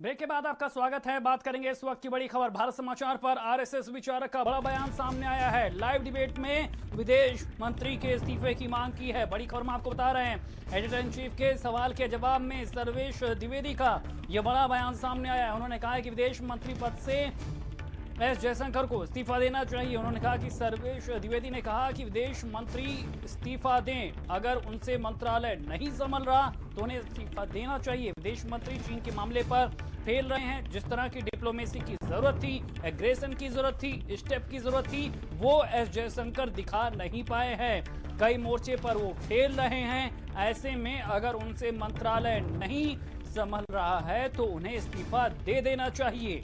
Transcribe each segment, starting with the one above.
Break के बाद आपका स्वागत है। बात करेंगे इस वक्त की बड़ी खबर। भारत समाचार पर आरएसएस विचारक का बड़ा बयान सामने आया है। लाइव डिबेट में विदेश मंत्री के इस्तीफे की मांग की है। बड़ी खबर में आपको बता रहे हैं। एडिटर इन चीफ के सवाल के जवाब में सर्वेश द्विवेदी का यह बड़ा बयान सामने आया है। उन्होंने कहा है कि विदेश मंत्री पद से एस जयशंकर को इस्तीफा देना चाहिए। उन्होंने कहा कि सर्वेश द्विवेदी ने कहा कि विदेश मंत्री इस्तीफा दें। अगर उनसे मंत्रालय नहीं संभल रहा तो उन्हें इस्तीफा देना चाहिए। विदेश मंत्री चीन के मामले पर फेल रहे हैं। जिस तरह की डिप्लोमेसी की जरूरत थी, एग्रेशन की जरूरत थी, स्टेप की जरूरत थी, वो एस जयशंकर दिखा नहीं पाए हैं। कई मोर्चे पर वो फेल रहे हैं। ऐसे में अगर उनसे मंत्रालय नहीं संभल रहा है तो उन्हें इस्तीफा दे देना चाहिए।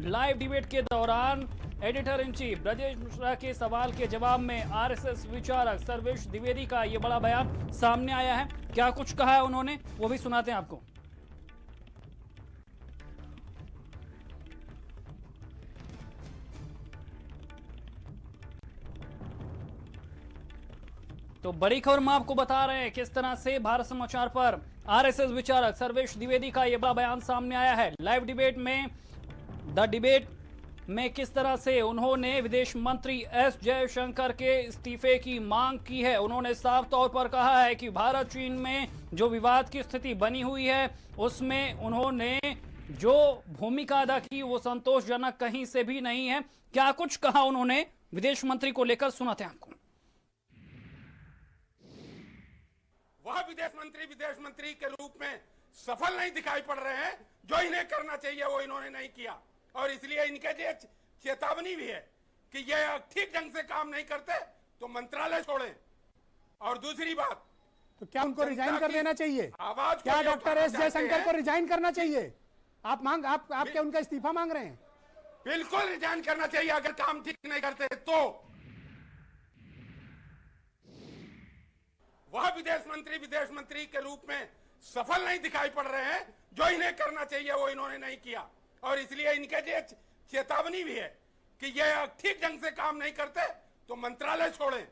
लाइव डिबेट के दौरान editor in chief Brajesh Mishra के सवाल के जवाब में आरएसएस विचारक सर्वेश द्विवेदी का यह बड़ा बयान सामने आया है। क्या कुछ कहा है उन्होंने, वो भी सुनाते हैं आपको। तो बड़ी खबर में आपको बता रहे हैं किस तरह से भारत समाचार पर आरएसएस विचारक सर्वेश द्विवेदी का यह बड़ा बयान सामने आया है। लाइव डिबेट में द डिबेट में किस तरह से उन्होंने विदेश मंत्री एस जयशंकर के इस्तीफे की मांग की है। उन्होंने साफ तौर पर कहा है कि भारत चीन में जो विवाद की स्थिति बनी हुई है उसमें उन्होंने जो भूमिका अदा की वो संतोषजनक कहीं से भी नहीं है। क्या कुछ कहा उन्होंने विदेश मंत्री को लेकर, सुनाते हैं आपको। वह विदेश मंत्री के रूप में सफल नहीं दिखाई पड़ रहे हैं। जो इन्हें करना चाहिए वो इन्होंने नहीं किया और इसलिए इनके लिए चेतावनी भी है कि ये ठीक ढंग से काम नहीं करते तो मंत्रालय छोड़ें। और दूसरी बात, तो क्या उनको रिजाइन कर देना चाहिए? आवाज क्या डॉक्टर एस जयशंकर को रिजाइन करना चाहिए? आप क्या उनका इस्तीफा मांग रहे हैं? बिल्कुल रिजाइन करना चाहिए अगर काम ठीक नहीं करते तो। वह विदेश मंत्री के रूप में सफल नहीं दिखाई पड़ रहे हैं। जो इन्हें करना चाहिए वो इन्होंने नहीं किया और इसलिए इनके लिए चेतावनी भी है कि ये ठीक ढंग से काम नहीं करते तो मंत्रालय छोड़ें।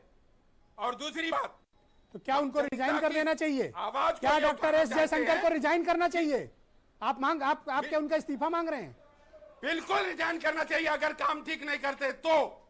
और दूसरी बात, तो क्या उनको रिजाइन कर देना चाहिए? आवाज क्या डॉक्टर एस जयशंकर को रिजाइन करना चाहिए? आप क्या उनका इस्तीफा मांग रहे हैं? बिल्कुल रिजाइन करना चाहिए अगर काम ठीक नहीं करते तो।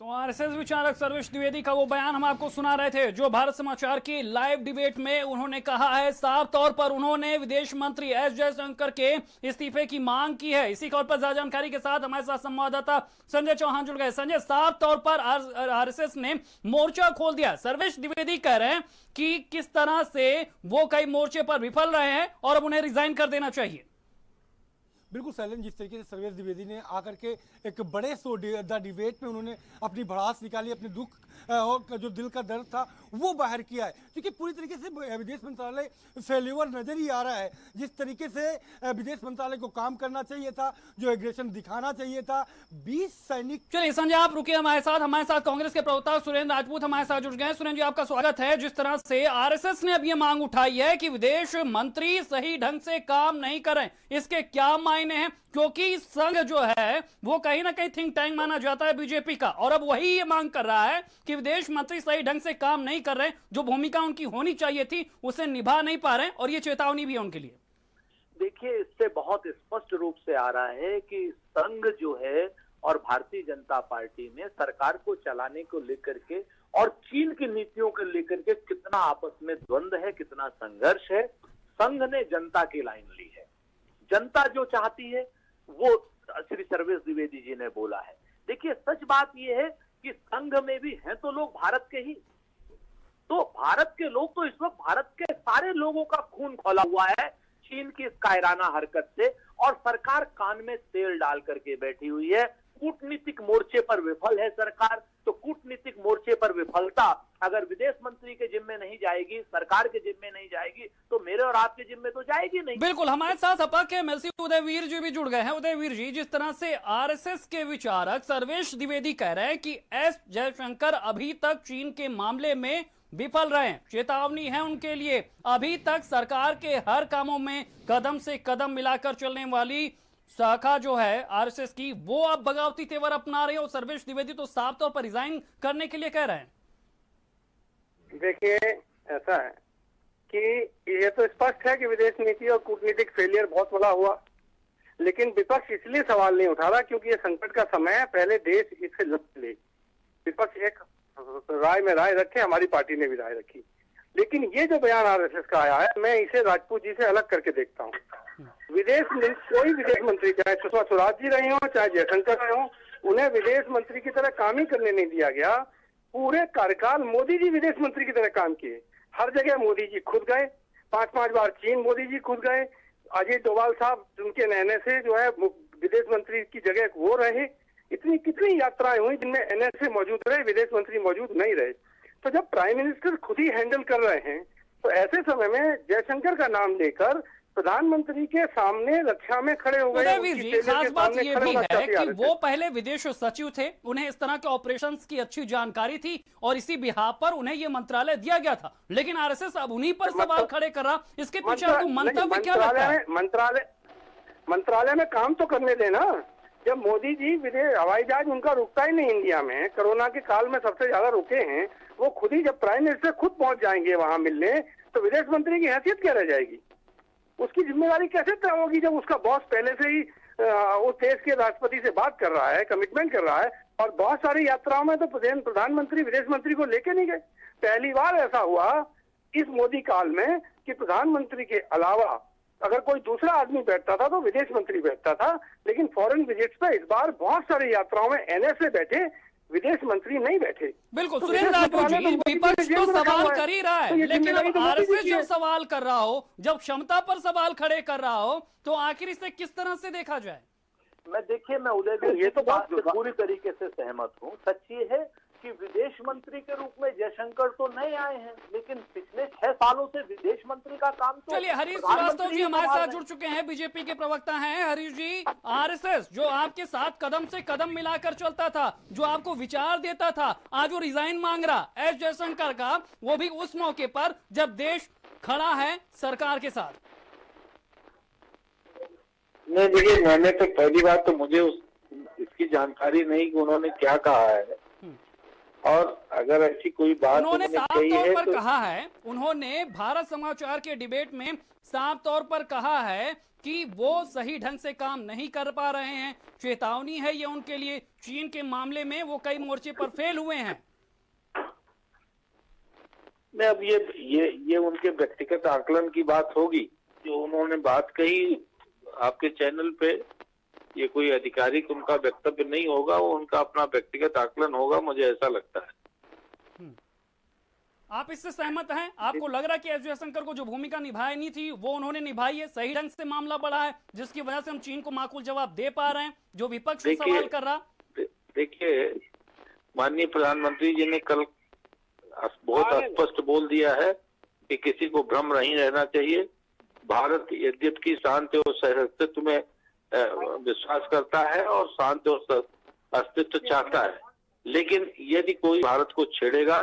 तो आरएसएस विचारक सर्वेश द्विवेदी का वो बयान हम आपको सुना रहे थे, जो भारत समाचार की लाइव डिबेट में उन्होंने कहा है। साफ तौर पर उन्होंने विदेश मंत्री एस जयशंकर के इस्तीफे की मांग की है। इसी खबर पर ज्यादा जानकारी के साथ हमारे साथ संवाददाता संजय चौहान जुड़ गए। संजय, साफ तौर पर आरएसएस ने मोर्चा खोल दिया। सर्वेश द्विवेदी कह रहे हैं कि किस तरह से वो कई मोर्चे पर विफल रहे हैं और अब उन्हें रिजाइन कर देना चाहिए। बिल्कुल सैलन, जिस तरीके से सर्वेश द्विवेदी ने आकर के एक बड़े शो द डिबेट में उन्होंने अपनी भड़ास निकाली, अपने दुख और जो दिल का दर्द था वो बाहर किया है। क्योंकि पूरी तरीके से विदेश मंत्रालय फेल्यूर नजर ही आ रहा है। जिस तरीके से विदेश मंत्रालय को काम करना चाहिए था, जो एग्रेशन दिखाना चाहिए था, 20 सैनिक। चलिए संजय, आप रुकिए हमारे साथ कांग्रेस के प्रवक्ता सुरेंद्र राजपूत हमारे साथ जुड़ गए। सुरेंद्र जी, आपका स्वागत है। जिस तरह से आरएसएस ने अब ये मांग उठाई है कि विदेश मंत्री सही ढंग से काम नहीं करें, इसके क्या मायने हैं? क्योंकि संघ जो है वो कहीं ना कहीं थिंक टैंक माना जाता है बीजेपी का, और अब वही ये मांग कर रहा है कि विदेश मंत्री सही ढंग से काम नहीं कर रहे, जो भूमिका उनकी होनी चाहिए थी उसे निभा नहीं पा रहे, और ये चेतावनी भी है उनके लिए। देखिए, इससे बहुत स्पष्ट रूप से आ रहा है कि संघ जो है और भारतीय जनता पार्टी में सरकार को चलाने को लेकर के और चीन की नीतियों को लेकर के कितना आपस में द्वंद्व है, कितना संघर्ष है। संघ ने जनता की लाइन ली है। जनता जो चाहती है वो श्री सर्वेश द्विवेदी जी ने बोला है। देखिए, सच बात यह है कि संघ में भी हैं तो लोग भारत के ही, तो भारत के लोग तो इस वक्त भारत के सारे लोगों का खून खौला हुआ है चीन की इस कायराना हरकत से, और सरकार कान में तेल डाल करके बैठी हुई है। कूटनीतिक मोर्चे पर विफल है सरकार, तो कूटनीतिक मोर्चे पर विफलता अगर विदेश मंत्री के जिम्मे नहीं जाएगी, सरकार के जिम्मे नहीं जाएगी, तो मेरे और आपके जिम्मे तो जाएगी नहीं। बिल्कुल, हमारे साथ सपा के एमएलसी उदयवीर जी भी जुड़ गए हैं। उदयवीर जी, जिस तरह से आरएसएस के विचारक सर्वेश द्विवेदी कह रहे हैं कि एस जयशंकर अभी तक चीन के मामले में विफल रहे हैं, चेतावनी है उनके लिए। अभी तक सरकार के हर कामों में कदम से कदम मिलाकर चलने वाली शाखा जो है आरएसएस की, वो अब बगावती तेवर अपना रही है, और सर्वेश द्विवेदी तो साफ तौर पर रिजाइन करने के लिए कह रहे हैं। देखिए, ऐसा है कि ये तो स्पष्ट है कि विदेश नीति और कूटनीतिक फेलियर बहुत बड़ा हुआ, लेकिन विपक्ष इसलिए सवाल नहीं उठा रहा क्योंकि ये संकट का समय है, पहले देश इससे लड़ ले। विपक्ष एक राय में राय रखे, हमारी पार्टी ने भी राय रखी, लेकिन ये जो बयान आरएसएस का आया है, मैं इसे राजपूत जी से अलग करके देखता हूँ। कोई विदेश मंत्री, चाहे सुषमा स्वराज जी रहे हो, चाहे जयशंकर रहे हो, उन्हें विदेश मंत्री की तरह काम ही करने नहीं दिया गया। पूरे कार्यकाल मोदी जी विदेश मंत्री की तरह काम किए, हर जगह मोदी जी खुद गए, 5-5 बार चीन मोदी जी खुद गए, अजय डोभाल साहब उनके कहने से जो है विदेश मंत्री की जगह वो रहे। इतनी कितनी यात्राएं हुई जिनमें एनएसए मौजूद रहे, विदेश मंत्री मौजूद नहीं रहे। तो जब प्राइम मिनिस्टर खुद ही हैंडल कर रहे हैं, तो ऐसे समय में जयशंकर का नाम लेकर प्रधानमंत्री के सामने रक्षा में खड़े हो गए। उदयवीर जी, खास बात ये भी है कि वो पहले विदेश सचिव थे, उन्हें इस तरह के ऑपरेशंस की अच्छी जानकारी थी और इसी बिहार पर उन्हें ये मंत्रालय दिया गया था, लेकिन आरएसएस अब उन्हीं पर सवाल खड़े कर रहा। इसके पीछे आपको मंतव्य क्या लगता है? मंत्रालय में काम तो करने देना। जब मोदी जी विदेश हवाई जहाज उनका रुकता ही नहीं इंडिया में, कोरोना के काल में सबसे ज्यादा रुके हैं, वो खुद ही जब प्राइम मिनिस्टर खुद पहुंच जाएंगे वहां मिलने, तो विदेश मंत्री की हैसियत क्या रह जाएगी? उसकी जिम्मेदारी कैसे तय होगी जब उसका बॉस पहले से ही उस देश के राष्ट्रपति से बात कर रहा है, कमिटमेंट कर रहा है, और बहुत सारी यात्राओं में तो प्रधानमंत्री विदेश मंत्री को लेके नहीं गए। पहली बार ऐसा हुआ इस मोदी काल में कि प्रधानमंत्री के अलावा अगर कोई दूसरा आदमी बैठता था तो विदेश मंत्री बैठता था, लेकिन फॉरेन विजिट्स पे इस बार बहुत सारी यात्राओं में एनएसए बैठे, विदेश मंत्री नहीं बैठे। बिल्कुल, सुरेंद्र राजपूत जी, विपक्ष तो सवाल कर ही रहा है, लेकिन अब आरएसएस जब सवाल कर रहा हो, जब क्षमता पर सवाल खड़े कर रहा हो, तो आखिर इसे किस तरह से देखा जाए? मैं उदयवीर ये तो बात से पूरी तरीके से सहमत हूँ। सच ये है कि विदेश मंत्री के रूप में जयशंकर तो नहीं आए हैं, लेकिन पिछले 6 सालों से विदेश मंत्री का काम तो। चलिए, हरीश श्रीवास्तव जी हमारे साथ जुड़ चुके हैं, बीजेपी के प्रवक्ता हैं। हरीश जी, आरएसएस जो आपके साथ कदम से कदम मिलाकर चलता था, जो आपको विचार देता था, आज वो रिजाइन मांग रहा एस जयशंकर का, वो भी उस मौके पर जब देश खड़ा है सरकार के साथ। नहीं, देखिए, मैंने तो पहली बात तो मुझे इसकी जानकारी नहीं कि उन्होंने क्या कहा है, और अगर ऐसी कोई बात उन्होंने साफ तौर पर तो कहा है, उन्होंने भारत समाचार के डिबेट में साफ तौर पर कहा है कि वो सही ढंग से काम नहीं कर पा रहे हैं, चेतावनी है ये उनके लिए। चीन के मामले में वो कई मोर्चे पर फेल हुए हैं। मैं अब ये उनके व्यक्तिगत आकलन की बात होगी, जो उन्होंने बात कही आपके चैनल पे, ये कोई आधिकारिक उनका वक्तव्य नहीं होगा, वो उनका अपना व्यक्तिगत आकलन होगा, मुझे ऐसा लगता है। आप इससे सहमत हैं? आपको लग रहा है कि एस जयशंकर को जो भूमिका निभानी थी वो उन्होंने निभाई है, सही ढंग से मामला बढ़ा है, जिसकी वजह से हम चीन को माकूल जवाब दे पा रहे हैं, जो विपक्ष सवाल कर रहा? देखिए, माननीय प्रधानमंत्री जी ने कल बहुत स्पष्ट बोल दिया है कि किसी को भ्रम नहीं रहना चाहिए। भारत यद्यपि शांति और सहअस्तित्व में विश्वास करता है और शांति और अस्तित्व चाहता है, लेकिन यदि कोई भारत को छेड़ेगा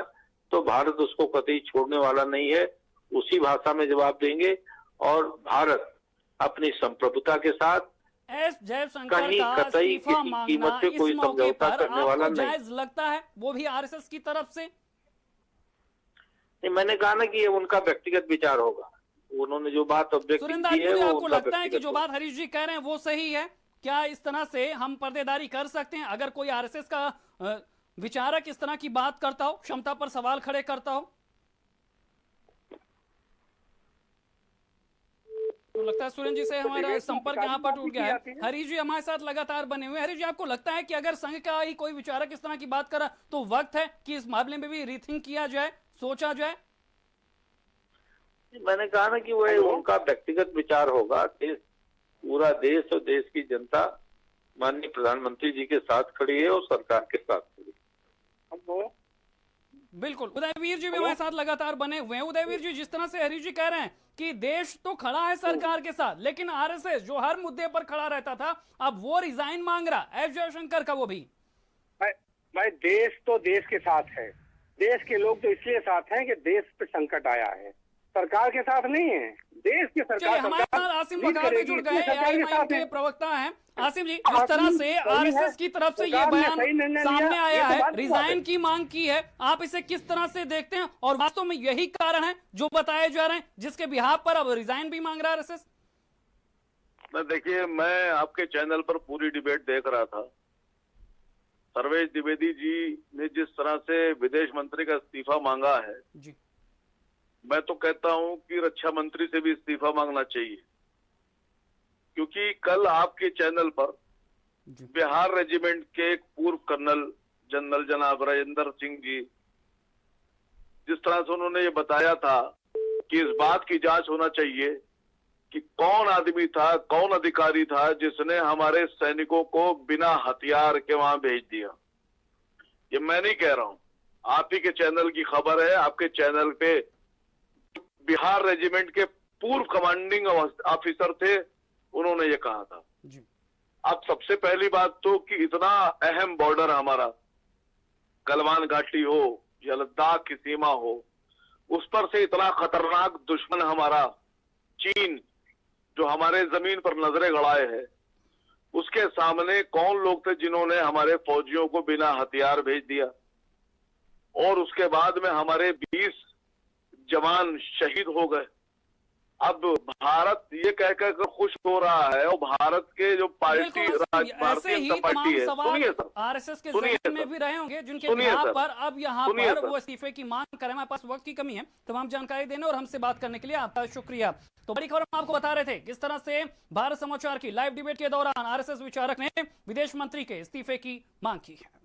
तो भारत उसको कतई छोड़ने वाला नहीं है। उसी भाषा में जवाब देंगे, और भारत अपनी संप्रभुता के साथ एस जयशंकर का इस्तीफा मांगना इस मौके पर आपको जायज लगता है, वो भी आरएसएस की तरफ से? नहीं, मैंने कहा ना कि ये उनका व्यक्तिगत विचार होगा। उन्होंने जो बात अभिव्यक्त की है, वो आपको लगता है कि जो बात हरीश जी कह रहे हैं वो सही है? क्या इस तरह से हम पर्देदारी कर सकते हैं अगर कोई आरएसएस का विचारक इस तरह की बात करता हो, क्षमता पर सवाल खड़े करता हो? तो लगता है सुरेंद्र जी से हमारा संपर्क यहाँ पर टूट गया है। हरीश जी हमारे साथ लगातार बने हुए। हरीश जी, आपको लगता है कि अगर संघ का ही कोई विचारक इस तरह की बात कर रहा तो वक्त है कि इस मामले में भी रीथिंक किया जाए, सोचा जाए? मैंने कहा ना कि वो उनका व्यक्तिगत विचार होगा। पूरा देश और देश की जनता माननीय प्रधानमंत्री जी के साथ खड़ी है और सरकार के साथ खड़ी है। बिल्कुल, उदयवीर जी भी हमारे साथ लगातार बने हुए हैं। उदयवीर जी, जिस तरह से हरीश जी कह रहे हैं कि देश तो खड़ा है सरकार के साथ, लेकिन आरएसएस जो हर मुद्दे पर खड़ा रहता था, अब वो रिजाइन मांग रहा एस जयशंकर का। वो भी भाई, देश तो देश के साथ है, देश के लोग तो इसलिए साथ हैं कि देश पे संकट आया है, सरकार के साथ नहीं है। देश की चलिए सरकार हमारे साथ आसिम वकार भी जुड़ गए, AIMIM के प्रवक्ता हैं। आसिम जी, जिस तरह से आरएसएस की तरफ से ये बयान सामने आया है, रिजाइन की मांग की है, आप इसे किस तरह से देखते हैं? और वास्तव में यही कारण है जो बताए जा रहे हैं जिसके बिहाफ पर अब रिजाइन भी मांग रहा है आरएसएस? देखिए, मैं आपके चैनल पर पूरी डिबेट देख रहा था। सर्वेश द्विवेदी जी ने जिस तरह से विदेश मंत्री का इस्तीफा मांगा है जी, मैं तो कहता हूं कि रक्षा मंत्री से भी इस्तीफा मांगना चाहिए, क्योंकि कल आपके चैनल पर बिहार रेजिमेंट के एक पूर्व कर्नल जनरल जनाब राजेंद्र सिंह जी, जिस तरह से उन्होंने ये बताया था कि इस बात की जांच होना चाहिए कि कौन आदमी था, कौन अधिकारी था जिसने हमारे सैनिकों को बिना हथियार के वहां भेज दिया। ये मैं नहीं कह रहा हूं, आप ही के चैनल की खबर है। आपके चैनल पे बिहार रेजिमेंट के पूर्व कमांडिंग ऑफिसर थे, उन्होंने ये कहा था जी। अब सबसे पहली बात तो कि इतना अहम बॉर्डर हमारा, गलवान घाटी हो या लद्दाख की सीमा हो, उस पर से इतना खतरनाक दुश्मन हमारा चीन, जो हमारे जमीन पर नजरें गड़ाए है, उसके सामने कौन लोग थे जिन्होंने हमारे फौजियों को बिना हथियार भेज दिया? और उसके बाद में हमारे 20 जवान शहीद हो गए। अब भारत ये कह कर खुश हो रहा है, और भारत के जो पार्टी भारतीय जनता पार्टी है, सुनिए सर, आरएसएस के जहन में भी रहे होंगे जिनके बिहाफ पर अब यहाँ पर वो इस्तीफे की मांग करें। हमारे पास वक्त की कमी है, तमाम जानकारी देने और हमसे बात करने के लिए आपका शुक्रिया। तो बड़ी खबर हम आपको बता रहे थे किस तरह से भारत समाचार की लाइव डिबेट के दौरान आरएसएस विचारक ने विदेश मंत्री के इस्तीफे की मांग की है।